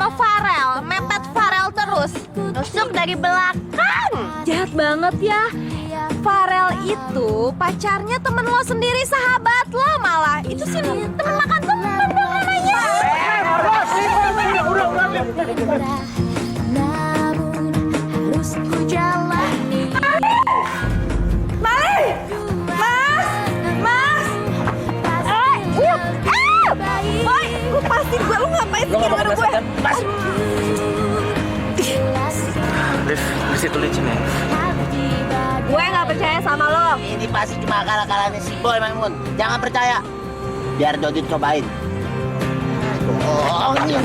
sama Farel, mepet Farel terus. Nusuk dari belakang. Jahat banget ya. Farel itu pacarnya temen lo sendiri, sahabat lo malah. Itu sih temen makan temen dong namanya. Namun harus ku jalani. Boy, gue pasti lu ngapain sih kira gue? Liv, di situ licin ya. Gue nggak percaya sama lo. Ini pasti cuma akal-akalannya si Boy, Maimun. Jangan percaya. Biar Dodit cobain. Oh, ini.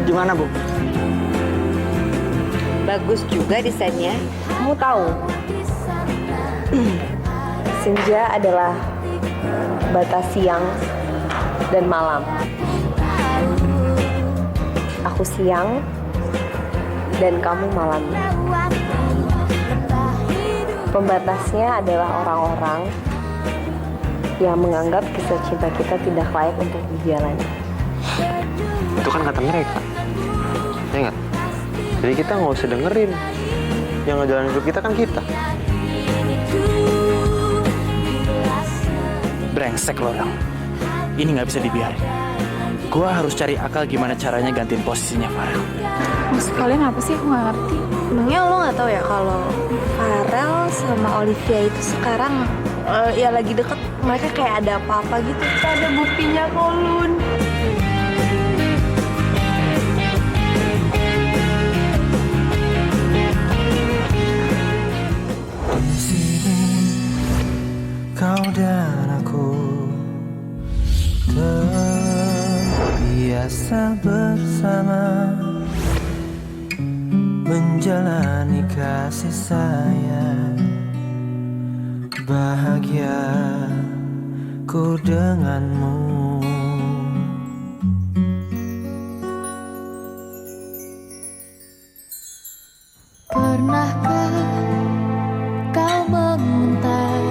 Gimana, Bu? Bagus juga desainnya. Kamu tahu, senja adalah batas siang dan malam. Aku siang dan kamu malam. Pembatasnya adalah orang-orang yang menganggap kisah cinta kita tidak layak untuk dijalani. Itu kan kata mereka. Ya nggak? Jadi kita nggak usah dengerin. Yang ngejalanin hidup kita kan kita. Brengsek lo, Rang. Ini nggak bisa dibiarin. Gua harus cari akal gimana caranya gantiin posisinya Farel. Maksud kalian apa sih? Aku nggak ngerti. Emangnya lo nggak tahu ya kalau Farel sama Olivia itu sekarang ya lagi deket. Mereka kayak ada apa-apa gitu. Ada buktinya kok, Lun. Kau dan aku terbiasa bersama, menjalani kasih sayang, bahagia ku denganmu. Pernahkah kau menguntai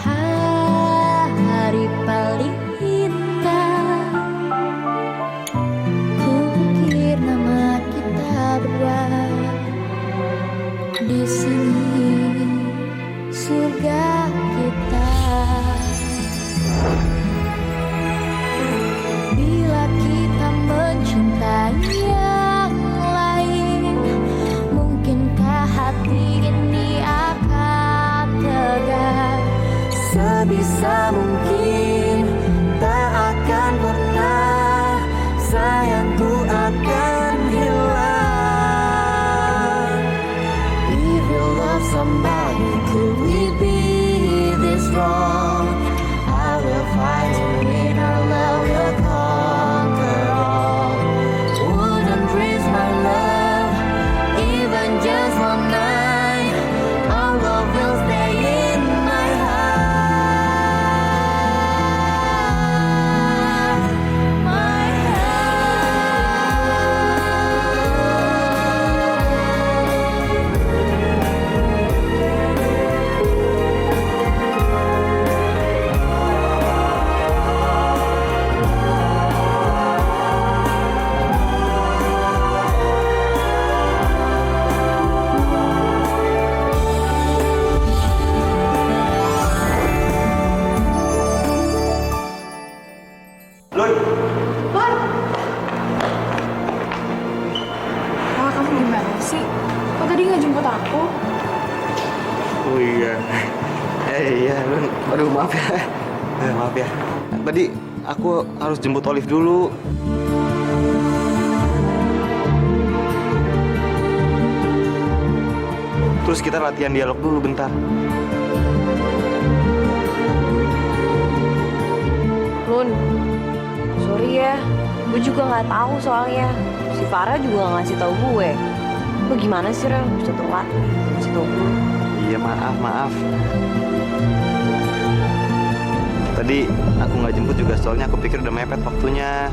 hari paling indah? Kukir nama kita berdua di sini, surga kita. Bila kita mencintai yang lain, mungkinkah hati ini akan tegar? Sebisa mungkin tak akan pernah sayangku akan hilang. If you love somebody, could we be this wrong? I will fight to win, our love will conquer all. Wouldn't risk my love, even just one night. Our love will stay in my heart, my Kakak, kamu gimana sih? Kok tadi nggak jemput aku? Oh iya. Iya, Lun. Aduh, maaf ya. Maaf ya. Tadi aku harus jemput Olive dulu. Terus kita latihan dialog dulu bentar. Lun, sorry ya, gue juga nggak tahu soalnya. Si Farah juga nggak ngasih tahu gue. Lo gimana sih, Rel? Bisa telat nih, ngasih tahu gue. Iya, maaf. Tadi aku nggak jemput juga soalnya aku pikir udah mepet waktunya.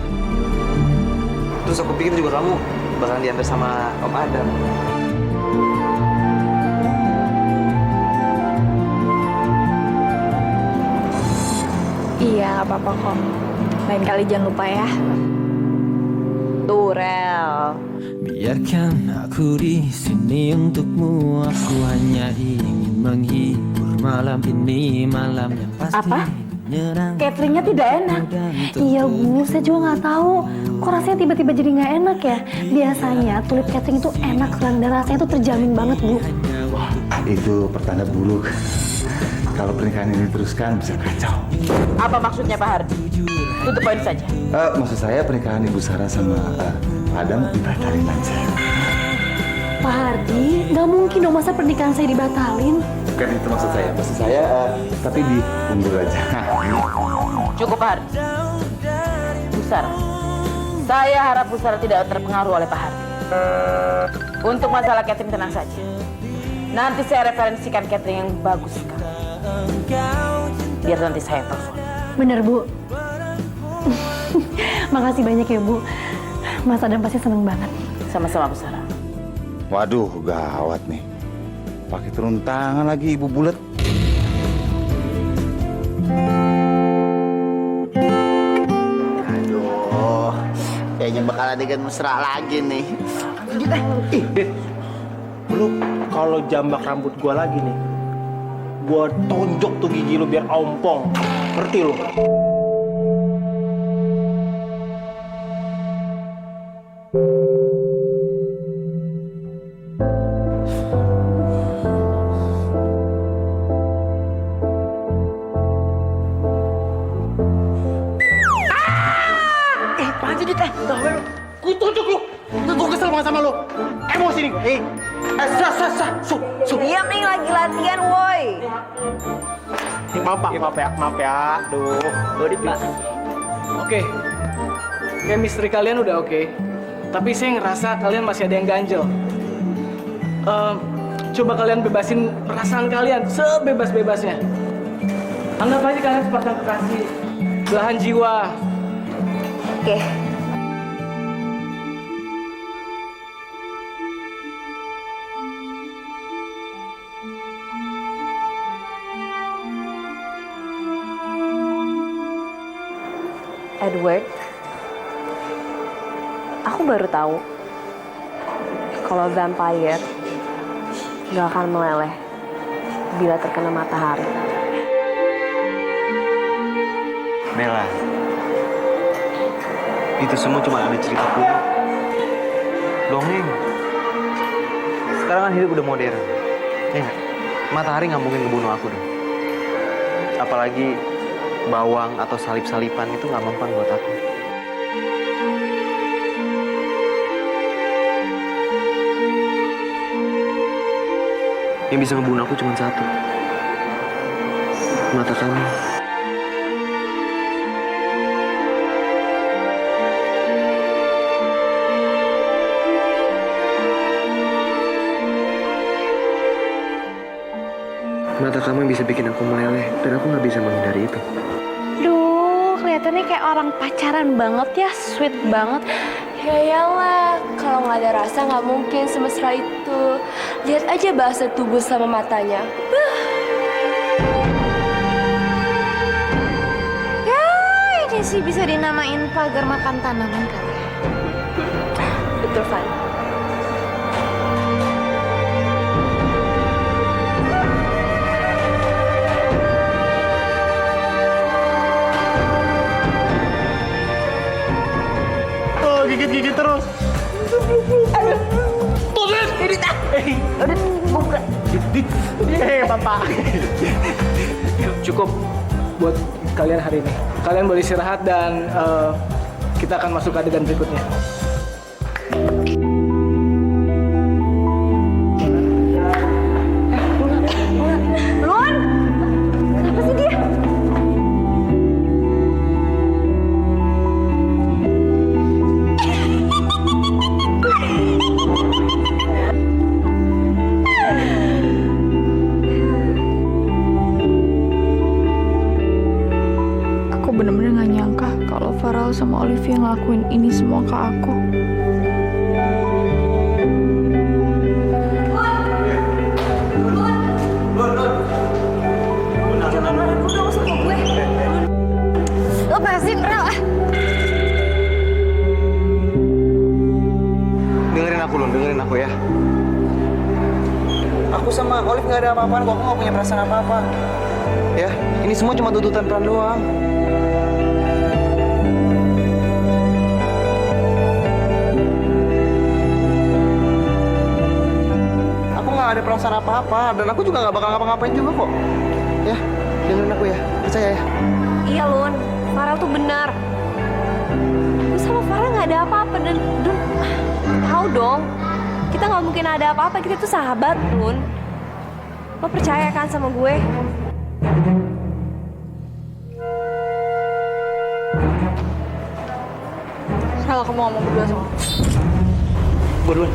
Terus aku pikir juga kamu bakalan diantar sama Om Adam. Iya, nggak apa-apa kok. Lain kali jangan lupa ya. Tuh, Rel. Biarkan aku di sini untukmu. Aku hanya ingin menghibur malam ini, malam yang pasti Apa? menyenangkan. Cateringnya tidak enak. Iya Bu, saya juga nggak tahu. Kok rasanya tiba-tiba jadi nggak enak ya? Biasanya Tulip Catering itu enak dan rasanya itu terjamin banget Bu. Itu pertanda buruk. Kalau pernikahan ini diteruskan bisa kacau. Apa maksudnya Pak Hardi? Tutup poin saja. Maksud saya pernikahan Ibu Sarah sama Adam dibatalin aja. Pak Hardi, nggak mungkin dong masa pernikahan saya dibatalin. Bukan itu maksud saya. Maksud saya tapi diundur aja. Cukup Pak Hardi. Bu Sarah, saya harap Bu Sarah tidak terpengaruh oleh Pak Hardi. Untuk masalah catering tenang saja. Nanti saya referensikan catering yang bagus sekali. Biar nanti saya telepon. Bener Bu. Makasih banyak ya Bu. Mas Adam pasti seneng banget. Sama-sama Bu Sarah. Waduh, gawat nih. Pakai turun tangan lagi Ibu Bulet. Aduh, kayaknya bakal adegan mesra lagi nih. Dit, lu kalau jambak rambut gua lagi nih, gua tonjok tuh gigi lu biar ompong. Ngerti lu? Gue tonjok lu. Gue kesel banget sama lu. Emosi nih gue. Diam nih, lagi latihan woi. Maaf Pak, maaf ya. Aduh. Oke. Chemistry kalian udah oke. Tapi saya ngerasa kalian masih ada yang ganjel. Coba kalian bebasin perasaan kalian sebebas-bebasnya. Anggap aja kalian sepasang kekasih. Belahan jiwa. Oke. Edward, aku baru tahu kalau vampire nggak akan meleleh bila terkena matahari. Bella, itu semua cuma ada cerita kuno. Dongeng. Sekarang kan hidup udah modern. Ya nggak? Matahari nggak mungkin ngebunuh aku dong. Apalagi bawang atau salip-salipan itu nggak mempan buat aku. Yang bisa ngebunuh aku cuma satu. Mata kamu. Mata kamu yang bisa bikin aku meleleh, dan aku nggak bisa menghindari itu. Duh, kelihatannya kayak orang pacaran banget ya, sweet banget. Ya iyalah, kalau nggak ada rasa nggak mungkin semesra itu. Lihat aja bahasa tubuh sama matanya. Ya, ini sih bisa dinamain pagar makan tanaman kali ya. Betul, Van. Gigit terus. Tulis. Udah buka. Bapak. Cukup buat kalian hari ini. Kalian boleh istirahat dan kita akan masuk ke adegan berikutnya. Lun! Kenapa sih dia? Aku bener-bener gak nyangka kalau Farel sama Olivia ngelakuin ini semua ke aku. Lepasin, Rel. ah. Dengerin aku, Lun. Dengerin aku ya. Aku sama Olive nggak ada apa-apaan kok. Aku nggak punya perasaan apa-apa. Ya, ini semua cuma tuntutan peran doang. Aku nggak ada perasaan apa-apa, dan aku juga nggak bakal ngapa-ngapain juga kok. Ya, dengerin aku ya. Percaya ya. Iya, Lun. Farel tuh benar. Gue sama Farel nggak ada apa-apa dan tahu dong. Kita nggak mungkin ada apa-apa. Kita tuh sahabat, Lun. Lo percaya kan sama gue? Rel, aku mau ngomong berdua sama lo. Gue duluan.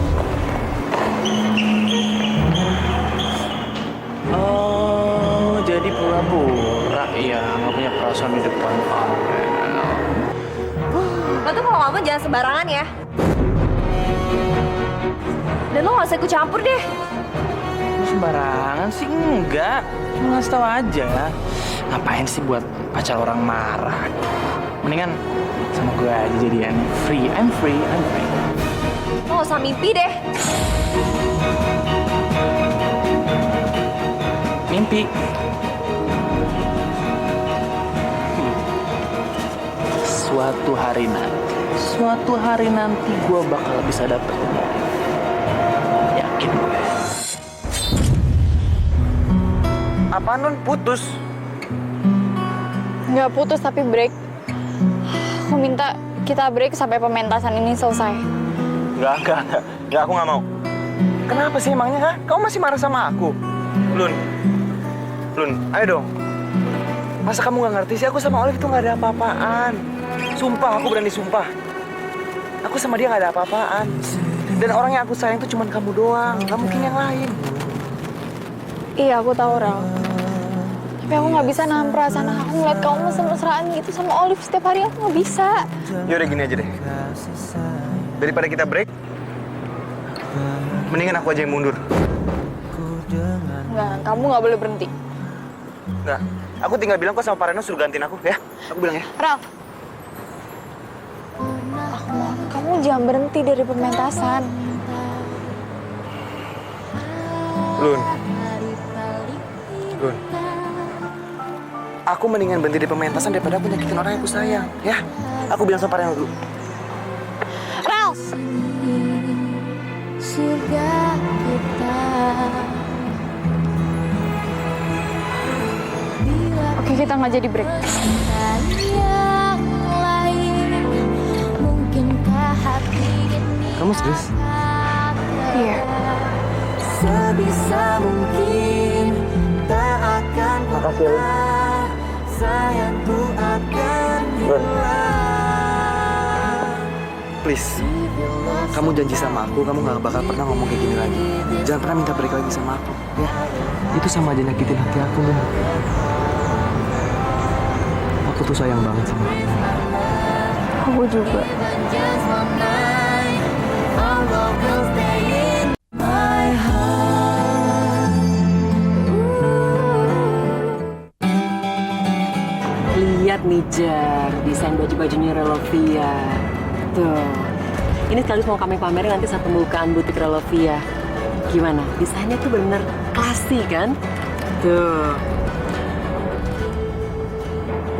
Oh, jadi pura-pura. Iya, nggak punya perasaan di depan Farel. Lo tuh kalau ngomong jangan sembarangan ya. Dan lo nggak usah ikut campur deh. Lu sembarangan sih enggak. Cuma ngasih tau aja. Ngapain sih buat pacar orang marah? Mendingan sama gue aja jadian. Free, I'm free. Lo nggak usah mimpi deh. Mimpi. Suatu hari nanti gue bakal bisa dapet. Yakin gue. Apaan, Nun? Putus? Nggak putus tapi break. Aku minta kita break sampai pementasan ini selesai. Enggak, aku nggak mau. Kenapa sih emangnya, ha? Kamu masih marah sama aku? Lun, ayo dong. Masa kamu nggak ngerti sih, aku sama Olive itu nggak ada apa-apaan. Sumpah, aku berani sumpah. Aku sama dia nggak ada apa-apaan. Dan orang yang aku sayang itu cuma kamu doang, nggak mungkin yang lain. Iya, aku tahu, Rel. Tapi aku nggak bisa nahan perasaan aku ngeliat kamu mesra-mesraan gitu sama Olive setiap hari. Aku nggak bisa. Yaudah gini aja deh. Daripada kita break, mendingan aku aja yang mundur. Enggak, kamu nggak boleh berhenti. Enggak, aku tinggal bilang kok sama Pak Reno suruh gantiin aku, ya? Aku bilang ya. Rel, aku mohon kamu jangan berhenti dari pementasan. Lun. Aku mendingan berhenti di pementasan daripada aku nyakitin orang yang aku sayang, ya? Aku bilang sama Pak Reno dulu. Rel! Surga kita. Oke, kita nggak jadi break. Yang lain, mungkinkah hati ini Kamu serius? Iya. sebisa mungkin tak akan Makasih, Lun. pernah sayangku akan hilang. Please, kamu janji sama aku, kamu gak bakal pernah ngomong kayak gini lagi. Jangan pernah minta break lagi sama aku, ya? Itu sama aja nyakitin hati aku, Lun. Aku tuh sayang banget sama kamu. Aku juga. Just one night, our love will stay in my heart. Lihat nih, Jar, desain baju-bajunya Relovia. Tuh, ini sekaligus mau kami pamerin nanti saat pembukaan butik Relovia. Gimana? Desainnya tuh bener klasik kan? Tuh.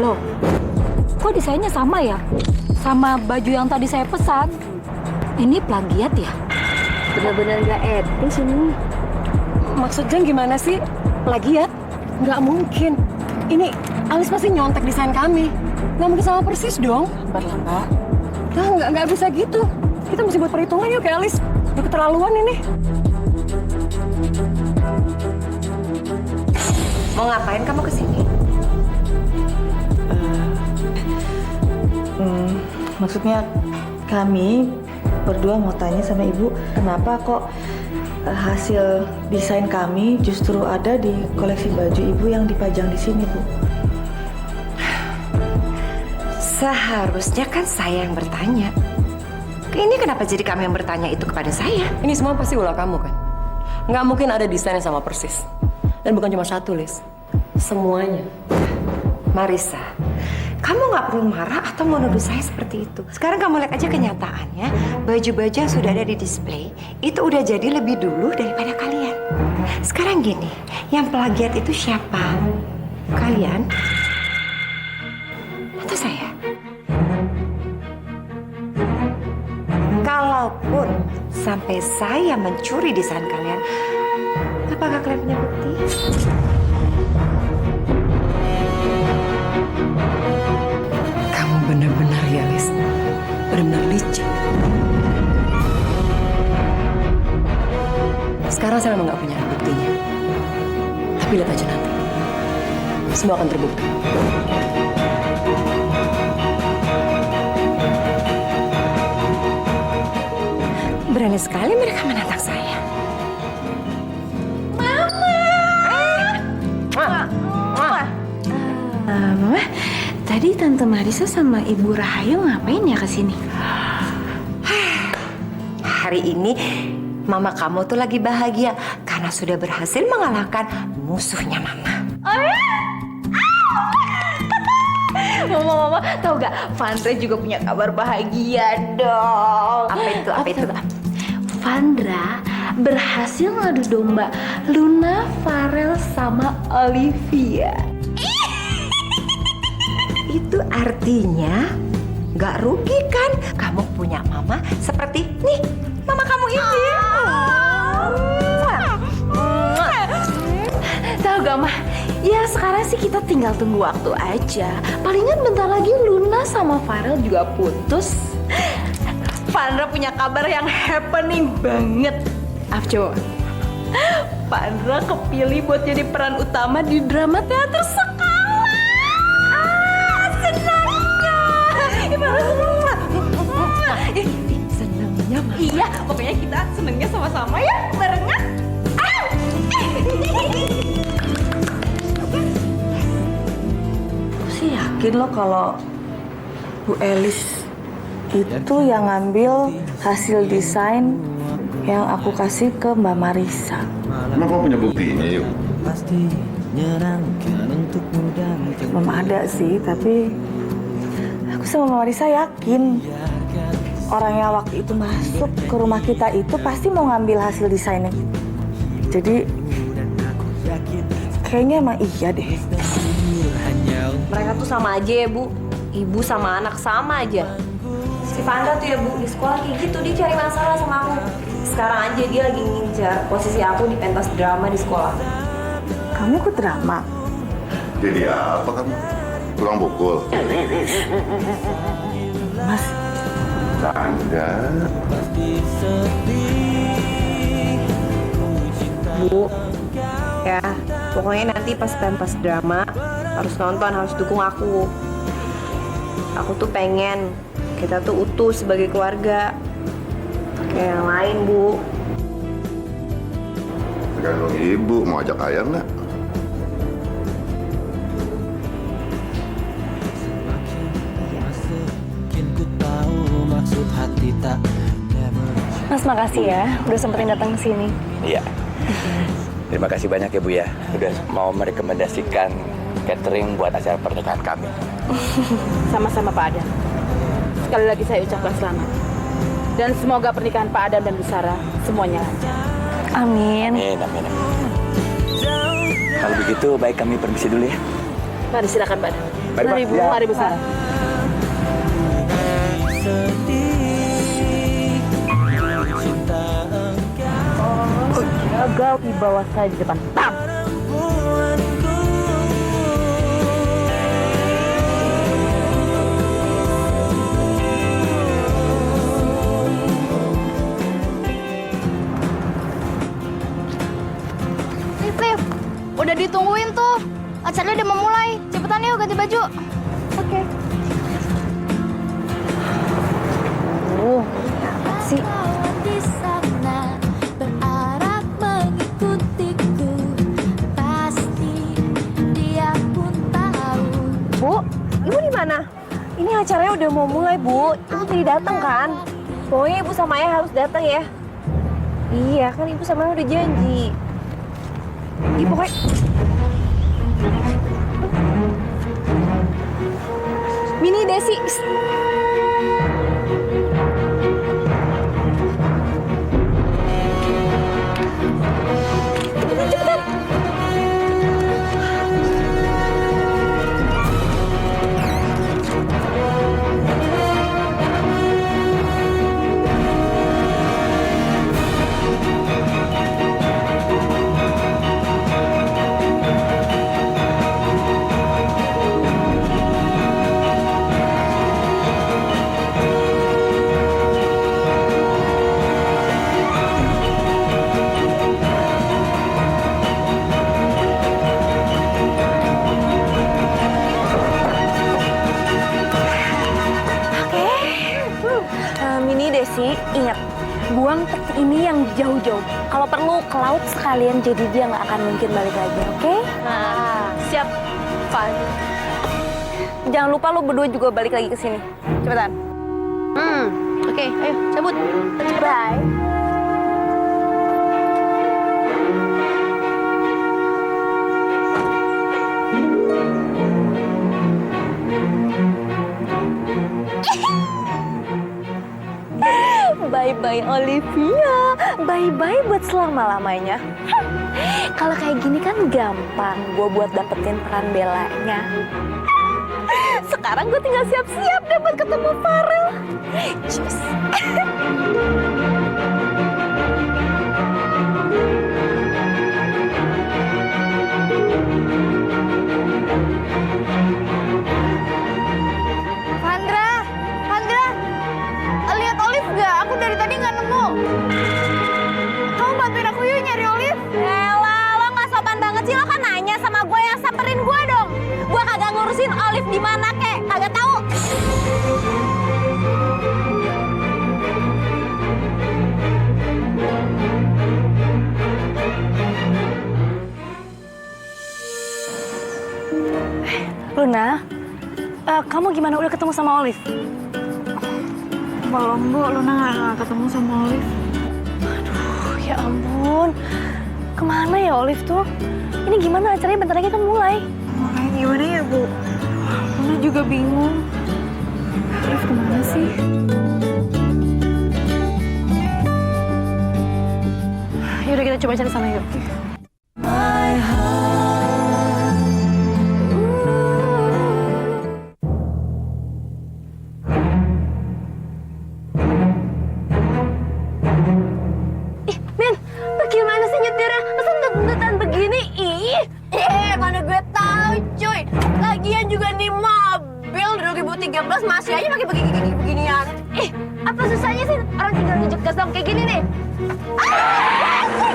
Loh, kok desainnya sama ya? Sama baju yang tadi saya pesan. Ini plagiat ya? Bener-bener gak etis ini. Maksudnya gimana sih? Plagiat? Nggak mungkin. Ini Alis pasti nyontek desain kami. Nggak mungkin sama persis dong. Sabarlah, Pak. Nah, nggak bisa gitu. Kita mesti buat perhitungan yuk kayak Alis. Udah keterlaluan ini. Mau ngapain kamu kesini? Maksudnya kami berdua mau tanya sama ibu, kenapa kok hasil desain kami justru ada di koleksi baju ibu yang dipajang di sini, Bu? Seharusnya kan saya yang bertanya. Ini kenapa jadi kamu yang bertanya itu kepada saya? Ini semua pasti ulah kamu kan? Nggak mungkin ada desain yang sama persis. Dan bukan cuma satu, Lis. Semuanya. Marissa, Kamu nggak perlu marah atau menuduh saya seperti itu. Sekarang kamu lihat aja kenyataannya. Baju-baju yang sudah ada di display itu udah jadi lebih dulu daripada kalian. Sekarang gini, yang plagiat itu siapa? Kalian? Atau saya? Kalaupun sampai saya mencuri desain kalian, apakah kalian punya bukti? Kamu benar-benar ya, Lis. Benar-benar licik. Sekarang saya memang nggak punya buktinya. Tapi lihat aja nanti. Semua akan terbukti. Berani sekali mereka menantang saya. Mama, tadi Tante Marisa sama Ibu Rahayu ngapain ya kesini? Hari ini mama kamu tuh lagi bahagia karena sudah berhasil mengalahkan musuhnya mama. Mama, tahu gak? Vandra juga punya kabar bahagia dong. Apa itu? Apa itu? Vandra berhasil ngadu domba Luna, Farel, sama Olivia. Itu artinya gak rugi kan? Kamu punya mama seperti nih, mama kamu ini. Tahu gak, Mah? Ya sekarang sih kita tinggal tunggu waktu aja. Palingan bentar lagi Luna sama Farel juga putus. Vandra punya kabar yang happening banget. Afjo, Vandra kepilih buat jadi peran utama di drama teater sekolah. Senangnya. Senangnya, Mama. Iya, pokoknya kita senangnya sama-sama ya, barengan. Aku sih yakin loh kalau Bu Elis itu yang ngambil hasil desain yang aku kasih ke Mbak Marisa. Emang kamu punya buktinya, yuk? Belum ada sih, tapi aku sama Mbak Marisa yakin orang yang waktu itu masuk ke rumah kita itu pasti mau ngambil hasil desainnya. Jadi kayaknya emang iya deh. Mereka tuh sama aja ya, Bu. Ibu sama anak sama aja. Si Vandra tuh ya, Bu, di sekolah kayak gitu. Dia cari masalah sama aku. Sekarang aja dia lagi ngincar posisi aku di pentas drama di sekolah. Kamu ikut drama? Jadi apa kamu? Tukang pukul? Mas. Tanda. Bu, ya pokoknya nanti pas pentas drama harus nonton, harus dukung aku. Aku tuh pengen kita tuh utuh sebagai keluarga kayak yang lain, Bu. Tergantung ibu mau ajak ayah nggak? Mas, makasih ya udah sempetin datang ke sini. Iya. Terima kasih banyak ya Bu ya, udah mau merekomendasikan catering buat acara pernikahan kami. Sama-sama Pak Adam. Sekali lagi saya ucapkan selamat. Dan semoga pernikahan Pak Adam dan Bu Sarah semuanya lancar. Amin. Amin, amin, amin. Kalau begitu baik kami permisi dulu ya. Mari silakan Pak Adam. Mari, Pak. Mari Bu, Ya. mari Bu Sarah. Gagal di bawah saya di depan tam. Liv, udah ditungguin tuh. Acaranya udah mau mulai. Cepetan yuk ganti baju. Oke. Apa sih? Di sana berharap mengikutiku, pasti dia pun tahu. Bu, Ibu di mana? Ini acaranya udah mau mulai, Bu. Ibu tadi datang kan? Pokoknya Ibu sama Ayah harus datang ya. Iya, kan Ibu sama Ayah udah janji. Ibu pokoknya... Mini, Desi. Mini, Desi, ingat, buang peti ini yang jauh-jauh. Kalau perlu ke laut sekalian, jadi dia nggak akan mungkin balik lagi, oke? Siap, Van. Jangan lupa lo berdua juga balik lagi ke sini. Cepetan. Oke, ayo cabut. Bye. Bye-bye Olivia, bye-bye buat selama-lamanya. Kalau kayak gini kan gampang gue buat dapetin peran Bellanya. Sekarang gue tinggal siap-siap deh buat ketemu Farel. Cus. Lihat Olive gak? Aku dari tadi nggak nemu. Kamu bantuin aku yuk nyari Olive. Elah, lo nggak sopan banget sih. Lo kan nanya sama gue yang samperin gue dong. Gue kagak ngurusin Olive di mana kek, kagak tahu. Luna, kamu gimana? Udah ketemu sama Olive? Belum, Bu. Luna nggak ketemu sama Olive. Aduh, ya ampun. Kemana ya Olive tuh? Ini gimana acaranya bentar lagi kan mulai? Makanya gimana ya, Bu? Luna juga bingung. Olive kemana sih? Yaudah kita coba cari sana yuk. Gimana sih nyetirnya? Masa ndet-ndetan begini? Mana gue tahu cuy. Lagian juga di mobil 2013 masih aja pakai beginian. Apa susahnya sih? Orang tinggal nginjek gas dong kayak gini nih.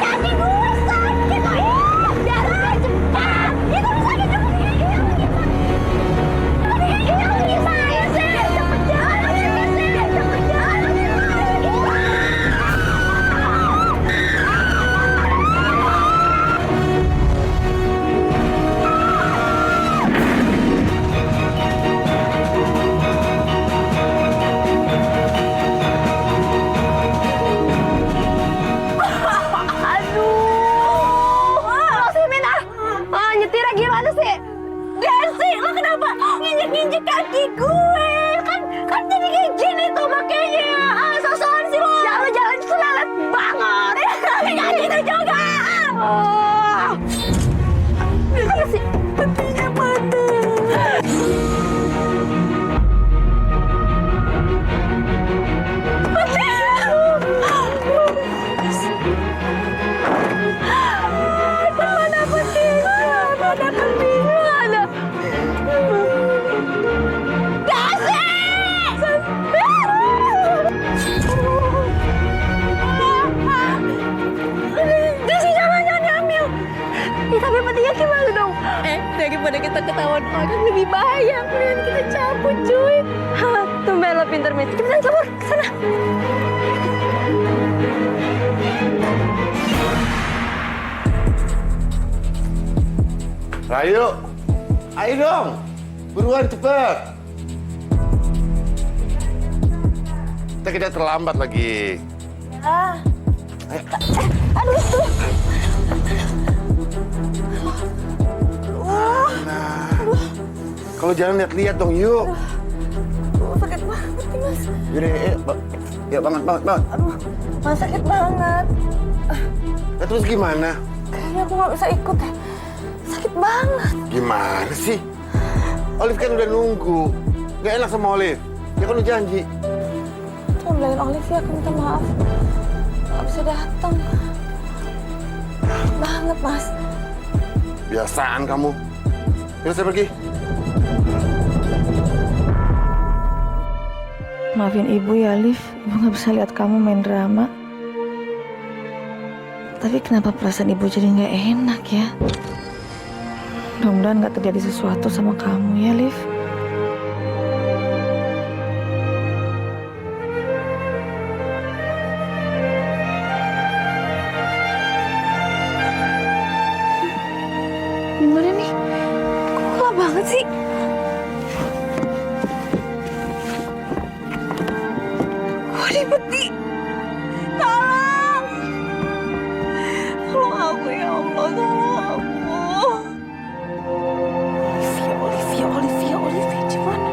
Kaki gue sakit. Darah cepat. Itu bisa sakit cepet. Nyetirnya gimana sih? Desi, lo kenapa nginjek-nginjek kaki gue? Kan jadi kayak gini tuh makanya. So-soan sih lo. Jalan-jalan selalet banget. Kayak gitu juga. Gimana sih? Petinya mati. Tapi petinya gimana dong? Daripada kita ketahuan orang lebih bahaya. Mendingan kita cabut cuy. Tumben lo pinter Miss. Cepetan cabut ke sana. Rayu, ayo dong, buruan cepet. Kita terlambat lagi. Ayo. Aduh, tuh. Nah, kalau jalan lihat-lihat dong, yuk. Yaudah, ya banget. Aduh, Mas sakit banget. Nah, terus gimana? Kayaknya aku nggak bisa ikut deh. Sakit banget. Gimana sih? Olive kan udah nunggu. Gak enak sama Olive. Ya kan lu janji. Tolong bilangin Olive ya, aku minta maaf. Nggak bisa datang. Banget, Mas. Biasaan kamu. Yaudah, saya pergi. Maafin ibu ya, Liv. Ibu nggak bisa lihat kamu main drama. Tapi kenapa perasaan ibu jadi nggak enak ya? Mudah-mudahan nggak terjadi sesuatu sama kamu ya, Liv. Gimana nih? Kok gelap banget sih? Kok di peti? Tolong! Tolong aku ya Allah, tolong aku. Olivia, di mana? Olivia di mana?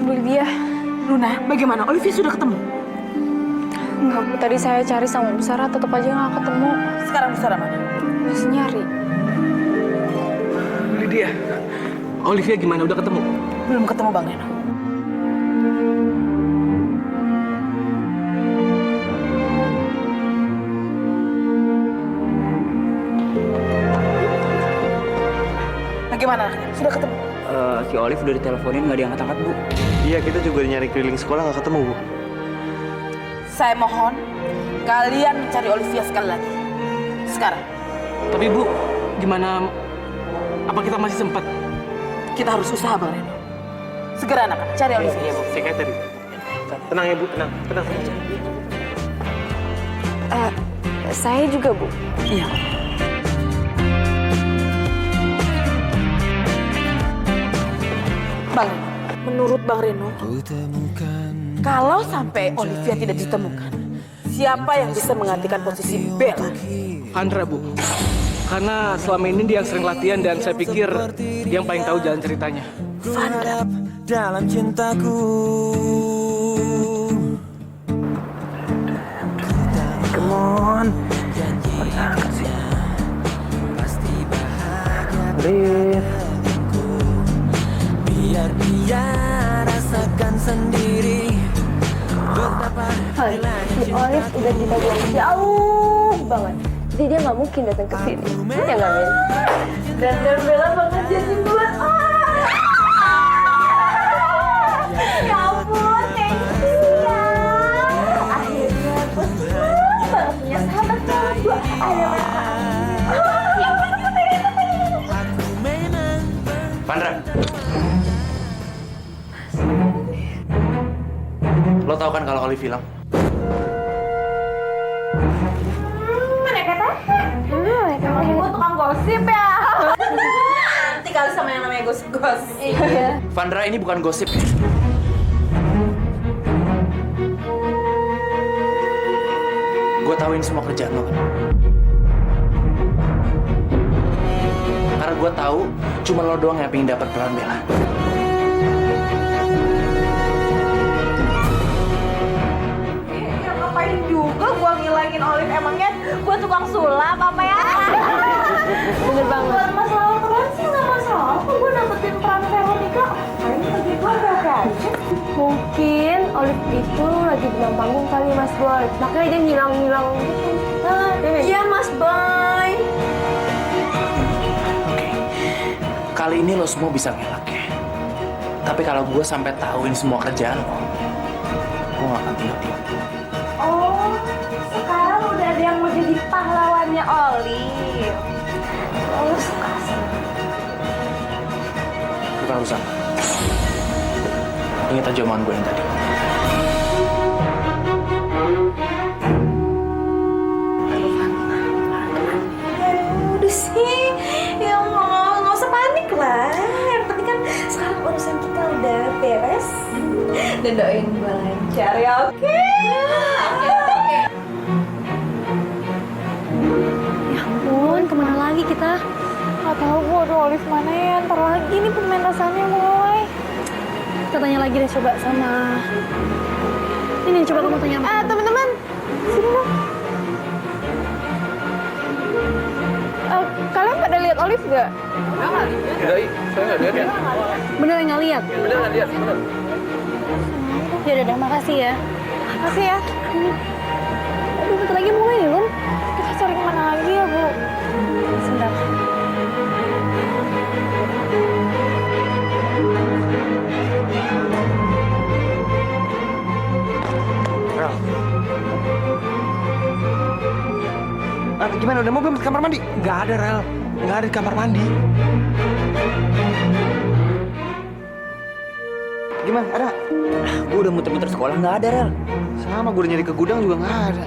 Olivia. Luna, bagaimana? Olivia sudah ketemu? Enggak, Bu. Tadi saya cari sama Bu Sarah, tetap aja nggak ketemu. Sekarang Bu Sarah mana? Masih nyari. Lydia, Olivia gimana? Udah ketemu? Belum ketemu Bang Reno. Bagaimana? Sudah ketemu? Si Olive udah diteleponin nggak diangkat-angkat, Bu. Iya, kita juga nyari keliling sekolah nggak ketemu, Bu. Saya mohon kalian mencari Olivia sekali lagi. Sekarang. Tapi Bu, gimana? Apa kita masih sempat? Kita harus usaha Bang Reno. Segera anak-anak, cari Olivia. Iya, Bu. Saya kayak tadi. Tenang ya, Bu. Tenang saja. Saya juga, Bu. Iya. Bang, menurut Bang Reno, kalau sampai Olivia tidak ditemukan, siapa yang bisa menggantikan posisi Bella? Andra, Bu. Karena selama ini dia yang sering latihan dan saya pikir dia yang paling tahu jalan ceritanya. Vandra. Dalam cintaku. Come on. Biar dia rasakan sendiri betapa Si Olive udah kita buang jauh banget. Jadi dia nggak mungkin datang ke sini. Ya nggak, Min? Dan Bella banget jadi buat. Ya ampun, thank you ya. Akhirnya gue senang banget punya sahabat sama gue. Ada Vandra. Lo tau kan kalau Olive hilang? mereka gue tukang gosip ya. Nanti kali sama yang namanya gosip-gosip. Iya. Vandra, ini bukan gosip. Gue tauin semua kerjaan lo kan. Karena gue tahu cuma lo doang yang pengen dapat peran Bella. Ya ngapain juga gue ngilangin Olive, emangnya gue tukang sulap apa ya? Bener banget. Buat masalah peran sih nggak masalah, kok gue dapetin peran Veronica. Kayaknya pergi gue oke aja. Mungkin Olive itu lagi bilang panggung kali Mas Boy, makanya dia ngilang-ngilang gitu. Iya Mas Boy. Kali ini lo semua bisa ngelak ya. Tapi kalau gue sampai tahuin semua kerjaan lo, gue gak akan tinggal diam. Oh, sekarang udah ada yang mau jadi pahlawannya Olive. Oh, suka sih. Bukan urusan. Ingat aja omongan gue yang tadi. Udah sih, ya nggak usah panik lah. Yang penting kan sekarang urusan kita udah beres. Dan doain gue lancar ya, oke? Oke. Ya ampun, kita? Gak tahu Bu, aduh Olive mana ya? Ntar lagi nih pementasannya mulai. Kita tanya lagi deh coba sama... Ini coba kamu tanya sama... Teman-teman, sini dong. Kalian pada lihat Olive gak? Tidak, saya nggak lihat ya. Beneran nggak lihat? Bener nggak lihat, bener. Ya udah, makasih ya. Makasih ya. Aduh, bentar lagi mulai nih, Lun. Kita cari kemana lagi ya, Bu? Sebentar. Gimana, udah mau belum ke kamar mandi? Nggak ada, Rel. Nggak ada di kamar mandi. Gimana, ada? Gue udah muter-muter sekolah nggak ada, Rel. Sama, gue udah nyari ke gudang juga nggak ada.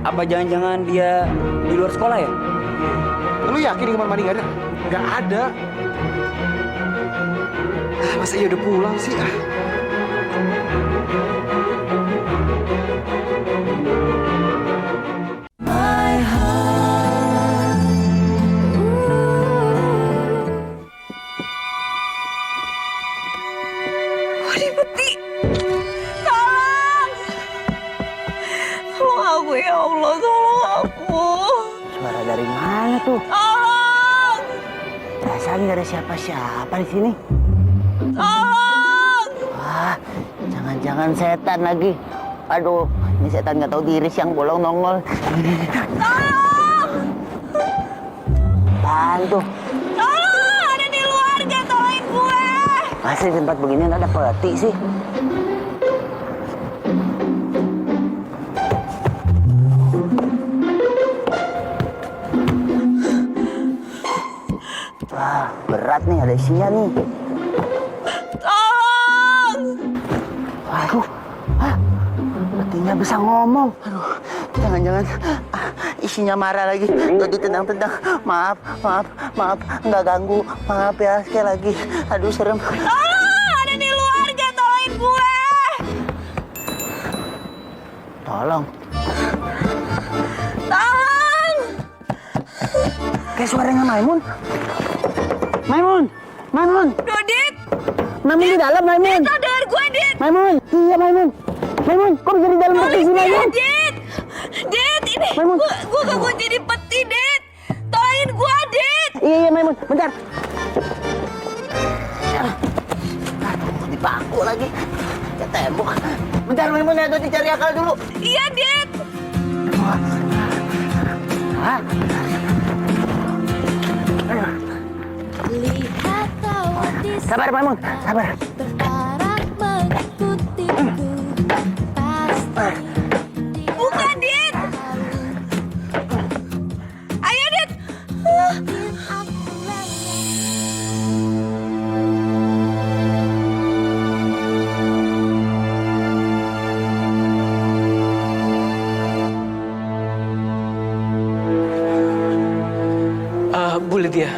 Apa jangan-jangan dia di luar sekolah ya? Lu yakin di kamar mandi nggak ada? Nggak ada. Masa iya udah pulang sih? Aku ya Allah, tolong aku. Suara dari mana tuh? Tolong! Perasaan nggak ada siapa-siapa di sini. Tolong! Wah, jangan-jangan setan lagi. Aduh, ini setan nggak tahu diri siang bolong nongol. Tolong! Apaan tuh? Tolong! Ada di luar, jangan tolongin gue! Masa di tempat begini ada peti sih? Wah, berat nih, ada isinya nih. Tolong! Waduh, petinya bisa ngomong. Aduh, jangan-jangan isinya marah lagi. Tuh ditendang-tendang. Maaf, nggak ganggu. Maaf ya, sekali lagi. Aduh, serem. Tolong! Ada di luar, jangan tolongin gue! Tolong. Tolong! Kayak suaranya Maimun. Maimun. Dodit! Maimun di dalam, Maimun. Dit, saudara gue, Dit! Maimun, iya Maimun. Maimun, kok bisa di dalam peti sih, Maimun? Dit! Dit, ini gue kekunci di peti, Dit! Tolongin gue, Dit! Iya, Maimun, bentar. Aduh, dipaku lagi. Ke tembok. Bentar, Maimun, ya, Dodi cari akal dulu. Iya, Dit! Hah? Sabar, Maimun, sabar. Buka, Dit! Ayo, Dit! Bu Lydia,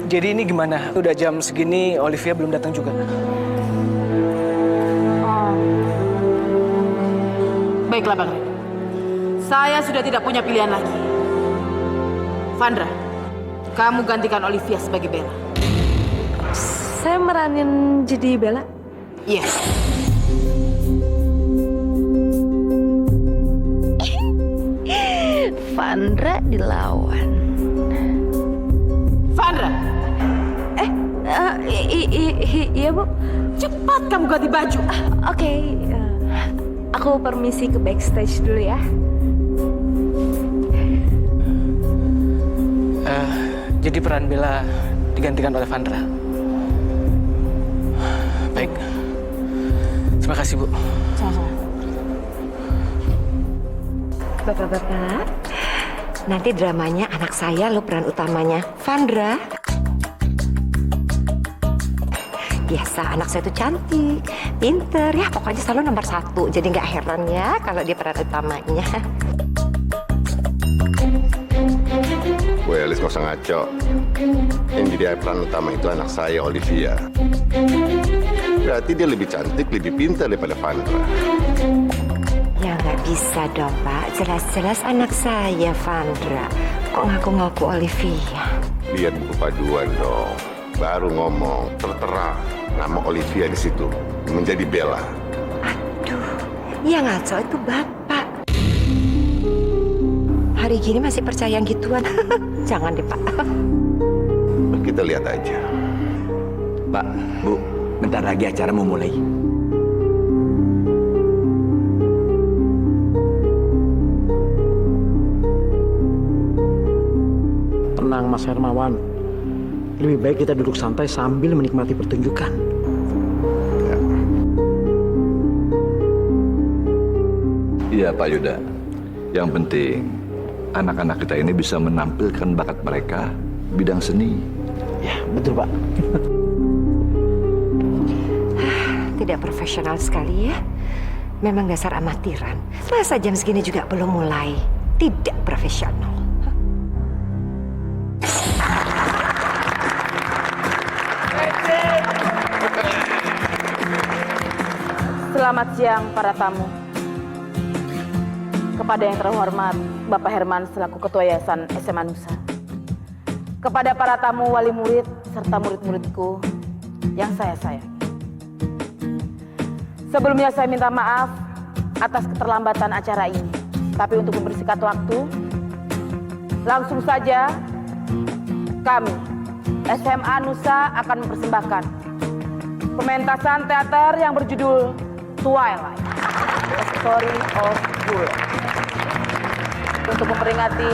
jadi ini gimana? Udah jam segini, Olivia belum datang juga. Baiklah Bang Reno. Saya sudah tidak punya pilihan lagi. Vandra, kamu gantikan Olivia sebagai Bella. Saya meranin jadi Bella? Iya. Vandra dilawan. Vandra! Iya Bu. Cepat kamu ganti baju. Oke. Aku permisi ke backstage dulu ya. Jadi peran Bella digantikan oleh Vandra. Baik. Terima kasih, Bu. Sama-sama. Bapak-bapak, nanti dramanya anak saya lo peran utamanya, Vandra. Biasa anak saya itu cantik, pinter, ya pokoknya selalu nomor 1. Jadi nggak heran ya kalau dia peran utamanya. Weh, Elis nggak usah ngaco. Yang jadi peran utama itu anak saya, Olivia. Berarti dia lebih cantik, lebih pintar daripada Vandra. Ya nggak bisa dong, Pak. Jelas-jelas anak saya, Vandra. Kok ngaku-ngaku Olivia? Lihat buku paduan dong. Baru ngomong, tertera nama Olivia di situ. Menjadi Bella. Ya ngaco itu Bapak. Hari gini masih percaya gituan. Jangan deh, Pak. Kita lihat aja. Pak, Bu, bentar lagi acara mau mulai. Tenang Mas Hermawan. Lebih baik kita duduk santai sambil menikmati pertunjukan. Iya Pak Yuda. Yang penting anak-anak kita ini bisa menampilkan bakat mereka bidang seni. Ya, betul Pak. Tidak profesional sekali ya. Memang dasar amatiran. Masa jam segini juga belum mulai? Tidak profesional. Selamat siang para tamu. Kepada yang terhormat Bapak Herman selaku Ketua Yayasan SMA Nusa. Kepada para tamu wali murid serta murid-muridku yang saya sayangi. Sebelumnya saya minta maaf atas keterlambatan acara ini. Tapi untuk mempersingkat waktu, langsung saja kami SMA Nusa akan mempersembahkan pementasan teater yang berjudul Twilight, A Story of Bull. Untuk memperingati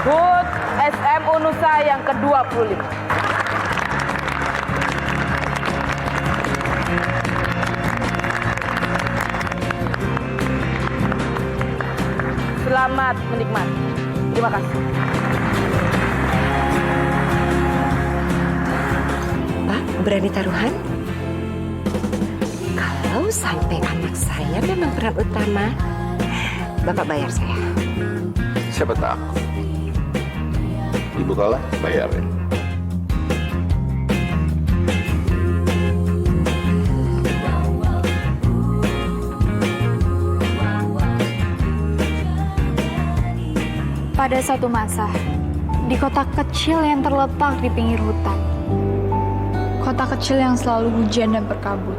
HUT SMU Nusa yang ke-25. Selamat menikmati. Terima kasih. Pak, berani taruhan? Kalau sampai anak saya memang peran utama, Bapak bayar saya. Siapa takut? Ibu kalah, bayarin. Pada satu masa, di kota kecil yang terletak di pinggir hutan. Kota kecil yang selalu hujan dan berkabut.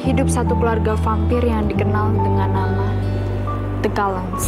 Hidup satu keluarga vampir yang dikenal dengan nama The Cullens.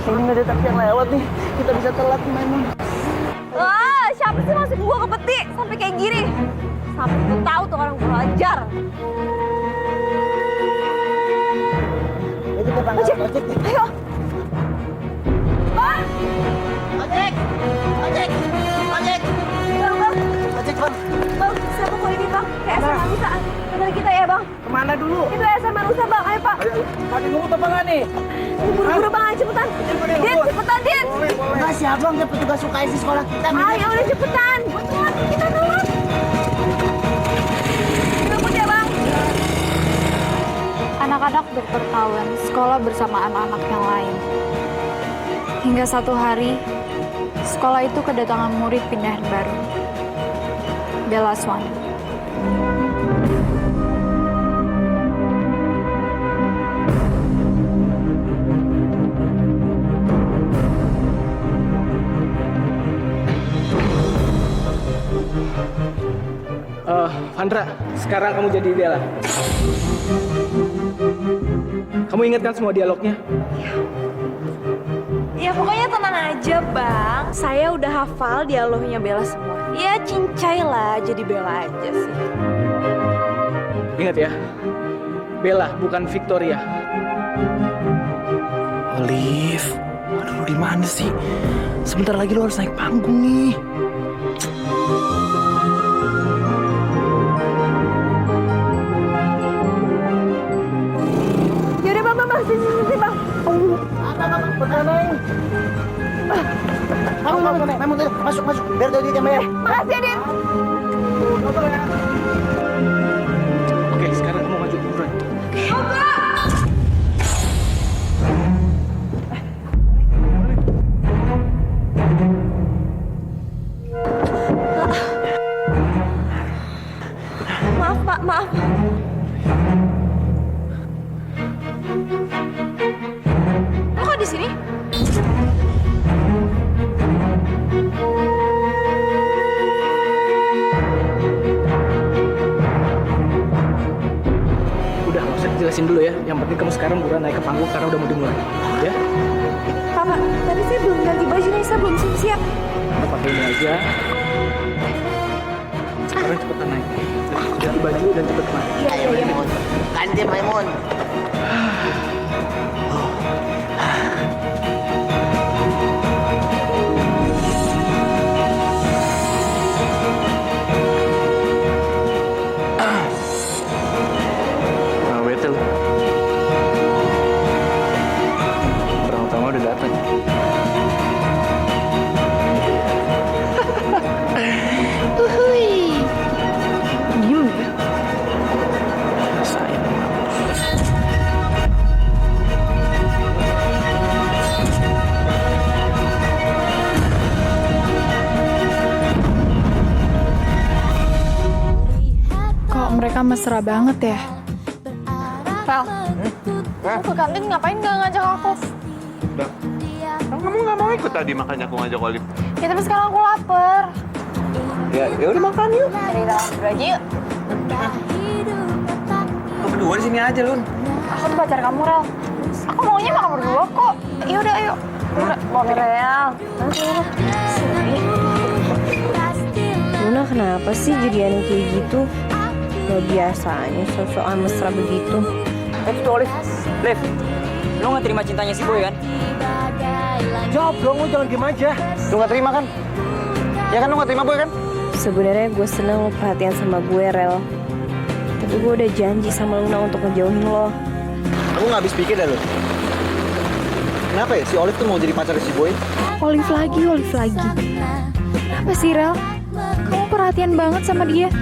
Ini nggak ada taksi yang lewat nih. Kita bisa telat gimana? Wah, siapa sih masuk gua ke peti sampai kayak gini? Sampai gue tahu tuh orang kurang ajar. Itu kita panggil ojek. Ayo. Bang! Ojek! Ojek! Ojek! Bang. Ojek, Bang. Bang, siapa kok ini, Bang? Kayak SMA Nusa. Bener kita ya, Bang? Kemana dulu? Itu SMA Nusa, Bang. Ayo, Pak. Lagi nunggu apa nggak nih? Buru-buru, Bang. Ayo, cepetan. Din, cepetan, Din. Enggak sih, Abang. Dia petugas UKS di sekolah kita. Ayo, udah cepetan. Gue telat, kita telat. Jemput ya, Bang. Anak-anak Dr. Cowan sekolah bersama anak-anak yang lain. Hingga satu hari, Sekolah itu kedatangan murid pindahan baru. Bella Swan. Vandra, sekarang kamu jadi Bella. Kamu ingat kan semua dialognya? Ya pokoknya tenang aja bang. Saya udah hafal dialognya Bella semua. Ya cincai lah jadi Bella aja sih. Ingat ya, Bella bukan Victoria. Olive, aduh di mana sih? Sebentar lagi lo harus naik panggung nih. Yaudah bang, sini bang. Masuk, biar Dodi yang bayar. Makasih ya Din. Oke, sekarang kamu maju buruan. Maaf pak, maaf. Lo kok di sini? Udah, nggak usah dijelasin dulu ya. Yang penting kamu sekarang buruan naik ke panggung karena udah mau dimulai. Ya? Pak, tadi saya belum ganti baju nih, saya belum siap-siap. Kita pakai ini aja. Sekarang cepetan naik. Ganti baju dan cepet naik. Ayo Maimun, ganti Maimun. Nah, betul. Orang utama udah datang. Diem ya. Rasain. Kok mereka mesra banget ya? Vel, kamu ke kantin ngapain gak ngajak aku? Kamu nggak mau ikut tadi, makanya aku ngajak Olive. Ya tapi sekarang aku lapar. Ya udah makan yuk. Dari dalam dulu aja yuk. Lo berdua di sini aja, Lun. Aku tuh pacar kamu, Rel. Aku maunya makan berdua kok. Yaudah, ayo. Boleh, Rel. Luna kenapa sih jadi aneh kayak gitu? Gak biasanya sosokan mesra begitu. Itu Olive. Liv, lo gak terima cintanya si Boy kan? Jawab dong, lo jangan diem aja. Lo gak terima kan? Ya kan lo gak terima Boy kan? Sebenarnya gue seneng lo perhatian sama gue, Rel. Tapi gue udah janji sama Luna untuk ngejauhin lo. Aku nggak habis pikir dah, Lun. Kenapa ya si Olive tuh mau jadi pacar si Boy? Olive lagi. Apa sih, Rel? Kamu perhatian banget sama dia.